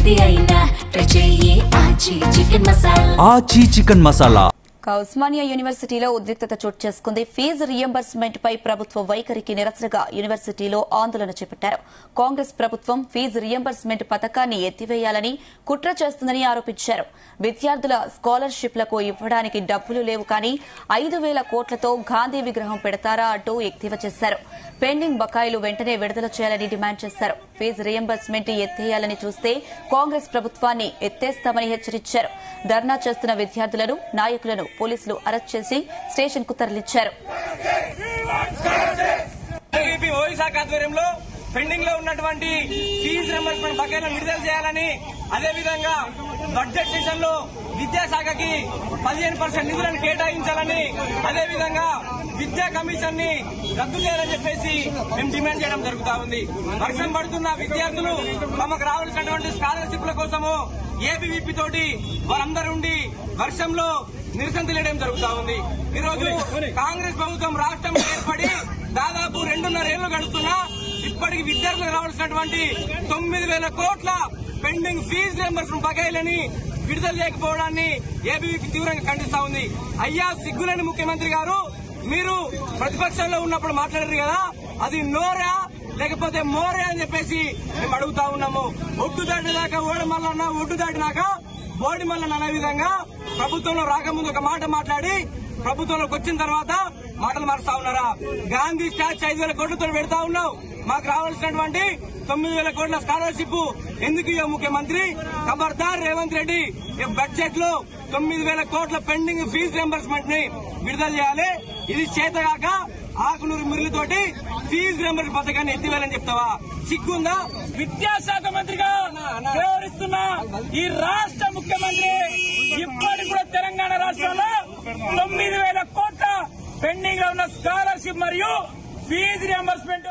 ఏది అయినా ట్రై చెయ్యి ఆచి చికెన్ మసాలా. ఉస్మానియా యూనివర్సిటీలో ఉద్రిక్తత చోటు చేసుకుంది. ఫీజు రియంబర్స్మెంట్ పై ప్రభుత్వ వైఖరికి నిరసనగా యూనివర్సిటీలో ఆందోళన చేపట్టారు. కాంగ్రెస్ ప్రభుత్వం ఫీజు రియంబర్స్మెంట్ పథకాన్ని ఎత్తివేయాలని కుట్ర చేస్తుందని ఆరోపించారు. విద్యార్థుల స్కాలర్షిప్లకు ఇవ్వడానికి డబ్బులు లేవు, కానీ 5,000 కోట్లతో గాంధీ విగ్రహం పెడతారా అంటూ ఎద్దేవా చేశారు. పెండింగ్ బకాయిలు వెంటనే విడుదల చేయాలని డిమాండ్ చేశారు. ఫీజు రియంబర్స్మెంట్ ఎత్తేయాలని చూస్తే కాంగ్రెస్ ప్రభుత్వాన్ని ఎత్తేస్తామని హెచ్చరించారు. ధర్నా చేస్తున్న విద్యార్థులను, నాయకులను పోలీసులు అరెస్ట్ చేసి స్టేషన్ కు తరలించారు. పెండింగ్ లో ఉన్నటువంటి ఫీజు రింబర్స్మెంట్ బకాయిలను విడుదల చేయాలని, అదేవిధంగా బడ్జెట్ సెషన్ లో విద్యాశాఖకి 15% నిధులను కేటాయించాలని, అదేవిధంగా విద్యా కమిషన్ ని రద్దు చేయాలని చెప్పేసి మేము డిమాండ్ చేయడం జరుగుతా ఉంది. వర్షం పడుతున్న విద్యార్థులు తమకు రావాల్సినటువంటి స్కాలర్షిప్ల కోసము ఏబీవీపీ తోటి వారందరూ ఉండి వర్షంలో నిరసన తెలియడం జరుగుతా ఉంది. ఈరోజు కాంగ్రెస్ ప్రభుత్వం రాష్ట్రంలో ఏర్పడి దాదాపు 2.5 ఏళ్లు గడుస్తున్నా ఇప్పటికి విద్యార్థులకు రావాల్సినటువంటి 9,000 కోట్ల పెండింగ్ ఫీజు రింబర్స్మెంట్ బకాయిలని విడుదల చేయకపోవడాన్ని ఏబీవీపీ తీవ్రంగా ఖండిస్తా ఉంది. అయ్యా, సిగ్గులేని ముఖ్యమంత్రి గారు, మీరు ప్రతిపక్షంలో ఉన్నప్పుడు మాట్లాడారు కదా, అది నోరా లేకపోతే మోరే అని చెప్పేసి మేము అడుగుతా ఉన్నాము. ఒడ్డు దాటినాక ఓడమల్లన్న, ఒడ్డు దాటినాక బోడి మల్లన్న అనే విధంగా ప్రభుత్వంలో రాకముందు ఒక మాట మాట్లాడి ప్రభుత్వంలోకి వచ్చిన తర్వాత మాటలు మారుస్తా ఉన్నారా? గాంధీ స్టాచ్యూ 5,000 కోట్లతో పెడతా ఉన్నావు, మాకు రావాల్సినటువంటి 9,000 కోట్ల స్కాలర్షిప్ ఎందుకు ఇవ్వ ముఖ్యమంత్రి? ఖబర్దార్ రేవంత్ రెడ్డి, బడ్జెట్ లో 9,000 కోట్ల పెండింగ్ ఫీజు రింబర్స్మెంట్ ని విడుదల చేయాలి. ఇది చేతగాక ఆకునూరు మురళితోటి ఫీజు రింబర్స్ పథకాన్ని ఎత్తివేయాలని చెప్తావా? సిగ్గుందా? విద్యాశాఖ మంత్రిగా వ్యవహరిస్తున్న ఈ రాష్ట్ర ముఖ్యమంత్రి ఇప్పటికి కూడా తెలంగాణ రాష్ట్రంలో 9,000 కోట్ల పెండింగ్ లో ఉన్న స్కాలర్షిప్ మరియు ఫీజు రియంబర్స్మెంట్